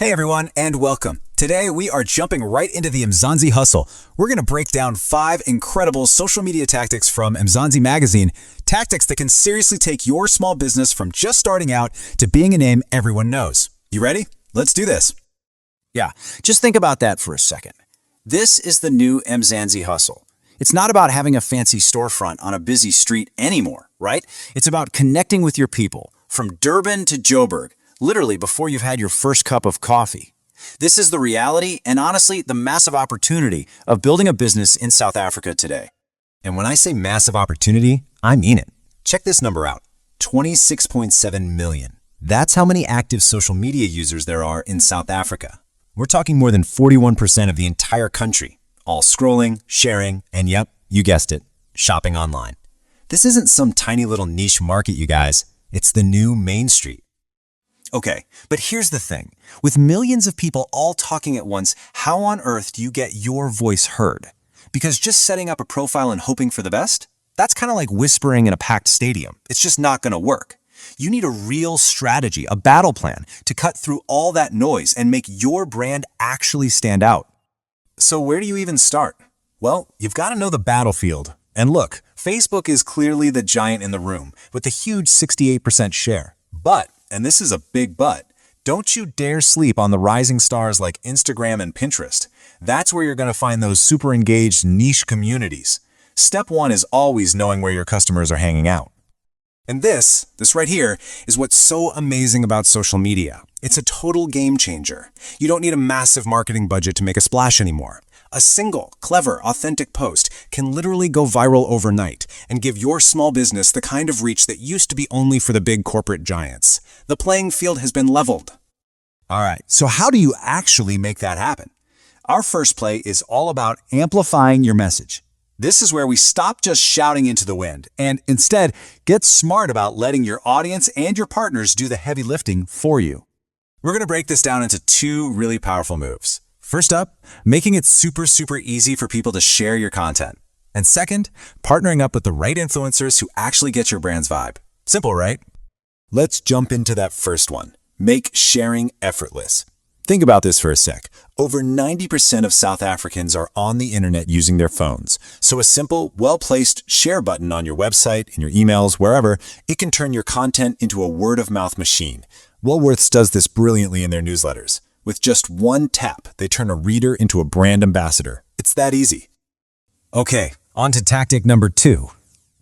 Hey everyone, and welcome. Today we are jumping right into the Mzansi hustle. We're going to break down 5 incredible social media tactics from Mzansi magazine, tactics that can seriously take your small business from just starting out to being a name everyone knows. You ready? Let's do this. Yeah, just think about that for a second. This is the new Mzansi hustle. It's not about having a fancy storefront on a busy street anymore, right? It's about connecting with your people, from Durban to Joburg, literally before you've had your first cup of coffee. This is the reality and honestly the massive opportunity of building a business in South Africa today. And when I say massive opportunity, I mean it. Check this number out, 26.7 million. That's how many active social media users there are in South Africa. We're talking more than 41% of the entire country, all scrolling, sharing, and yep, you guessed it, shopping online. This isn't some tiny little niche market, you guys. It's the new Main Street. Okay, but here's the thing. With millions of people all talking at once, how on earth do you get your voice heard? Because just setting up a profile and hoping for the best? That's kind of like whispering in a packed stadium. It's just not going to work. You need a real strategy, a battle plan, to cut through all that noise and make your brand actually stand out. So where do you even start? Well, you've got to know the battlefield. And look, Facebook is clearly the giant in the room with a huge 68% share. But, and this is a big but, don't you dare sleep on the rising stars like Instagram and Pinterest. That's where you're going to find those super engaged niche communities. Step 1 is always knowing where your customers are hanging out. And this right here, is what's so amazing about social media. It's a total game changer. You don't need a massive marketing budget to make a splash anymore. A single, clever, authentic post can literally go viral overnight and give your small business the kind of reach that used to be only for the big corporate giants. The playing field has been leveled. All right, so how do you actually make that happen? Our first play is all about amplifying your message. This is where we stop just shouting into the wind and instead get smart about letting your audience and your partners do the heavy lifting for you. We're going to break this down into 2 really powerful moves. First up, making it super easy for people to share your content. And second, partnering up with the right influencers who actually get your brand's vibe. Simple, right? Let's jump into that first one. Make sharing effortless. Think about this for a sec. Over 90% of South Africans are on the internet using their phones. So a simple, well-placed share button on your website, in your emails, wherever, it can turn your content into a word-of-mouth machine. Woolworths does this brilliantly in their newsletters. With just one tap, they turn a reader into a brand ambassador. It's that easy. Okay, on to tactic number 2,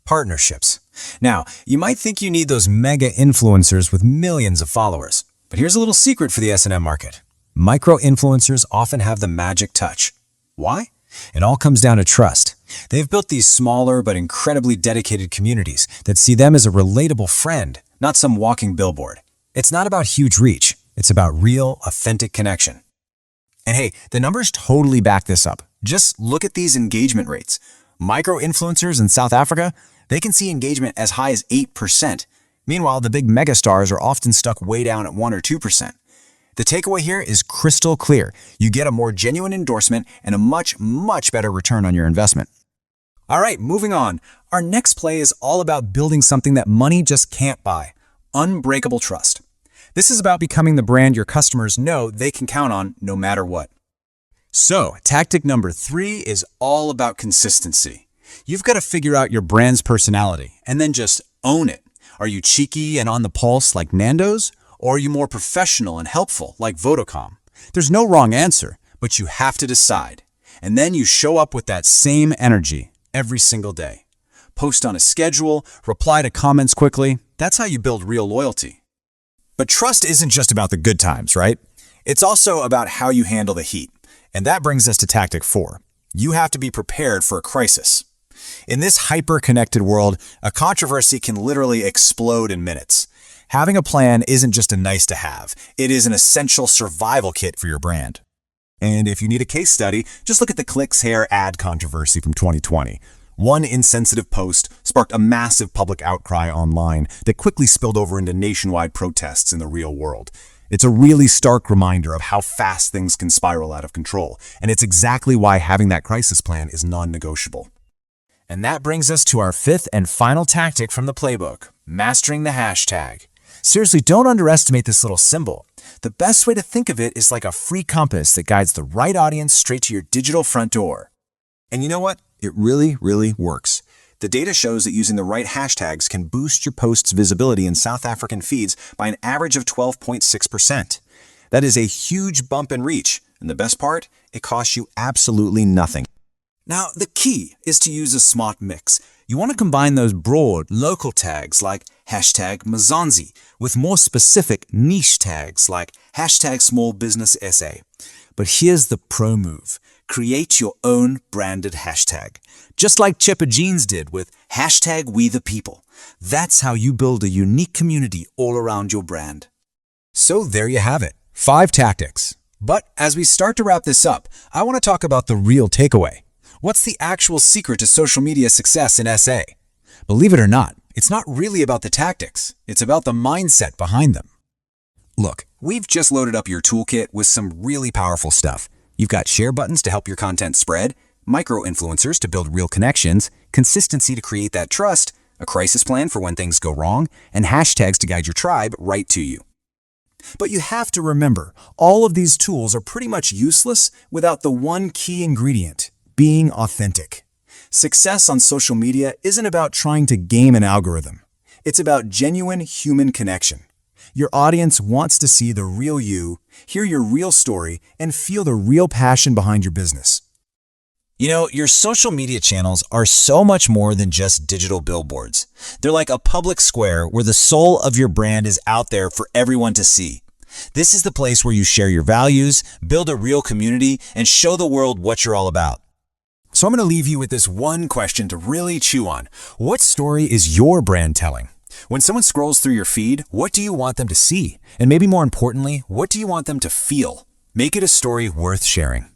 partnerships. Now, you might think you need those mega influencers with millions of followers. But here's a little secret for the S&M market. Micro-influencers often have the magic touch. Why? It all comes down to trust. They've built these smaller but incredibly dedicated communities that see them as a relatable friend, not some walking billboard. It's not about huge reach. It's about real, authentic connection. And hey, the numbers totally back this up. Just look at these engagement rates. Micro-influencers in South Africa, they can see engagement as high as 8%. Meanwhile, the big megastars are often stuck way down at 1 or 2%. The takeaway here is crystal clear. You get a more genuine endorsement and a much better return on your investment. All right, moving on. Our next play is all about building something that money just can't buy. Unbreakable trust. This is about becoming the brand your customers know they can count on no matter what. So, tactic number 3 is all about consistency. You've got to figure out your brand's personality and then just own it. Are you cheeky and on the pulse like Nando's? Or are you more professional and helpful like Vodacom? There's no wrong answer, but you have to decide. And then you show up with that same energy every single day. Post on a schedule, reply to comments quickly. That's how you build real loyalty. But trust isn't just about the good times, right? It's also about how you handle the heat. And that brings us to tactic 4. You have to be prepared for a crisis. In this hyper-connected world, a controversy can literally explode in minutes. Having a plan isn't just a nice to have. It is an essential survival kit for your brand. And if you need a case study, just look at the Clicks Hair ad controversy from 2020. One insensitive post sparked a massive public outcry online that quickly spilled over into nationwide protests in the real world. It's a really stark reminder of how fast things can spiral out of control, and it's exactly why having that crisis plan is non-negotiable. And that brings us to our 5th and final tactic from the playbook, mastering the hashtag. Seriously, don't underestimate this little symbol. The best way to think of it is like a free compass that guides the right audience straight to your digital front door. And you know what? It really, really works. The data shows that using the right hashtags can boost your post's visibility in South African feeds by an average of 12.6%. That is a huge bump in reach, and the best part, it costs you absolutely nothing. Now, the key is to use a smart mix. You want to combine those broad, local tags like hashtag Mzansi with more specific niche tags like hashtag small business SA. But here's the pro move. Create your own branded hashtag. Just like Chipper Jeans did with hashtag We The People. That's how you build a unique community all around your brand. So there you have it, 5 tactics. But as we start to wrap this up, I want to talk about the real takeaway. What's the actual secret to social media success in SA? Believe it or not, it's not really about the tactics. It's about the mindset behind them. Look, we've just loaded up your toolkit with some really powerful stuff. You've got share buttons to help your content spread, micro-influencers to build real connections, consistency to create that trust, a crisis plan for when things go wrong, and hashtags to guide your tribe right to you. But you have to remember, all of these tools are pretty much useless without the one key ingredient: being authentic. Success on social media isn't about trying to game an algorithm. It's about genuine human connection. Your audience wants to see the real you, hear your real story, and feel the real passion behind your business. You know, your social media channels are so much more than just digital billboards. They're like a public square where the soul of your brand is out there for everyone to see. This is the place where you share your values, build a real community, and show the world what you're all about. So I'm going to leave you with this one question to really chew on. What story is your brand telling? When someone scrolls through your feed, what do you want them to see? And maybe more importantly, what do you want them to feel? Make it a story worth sharing.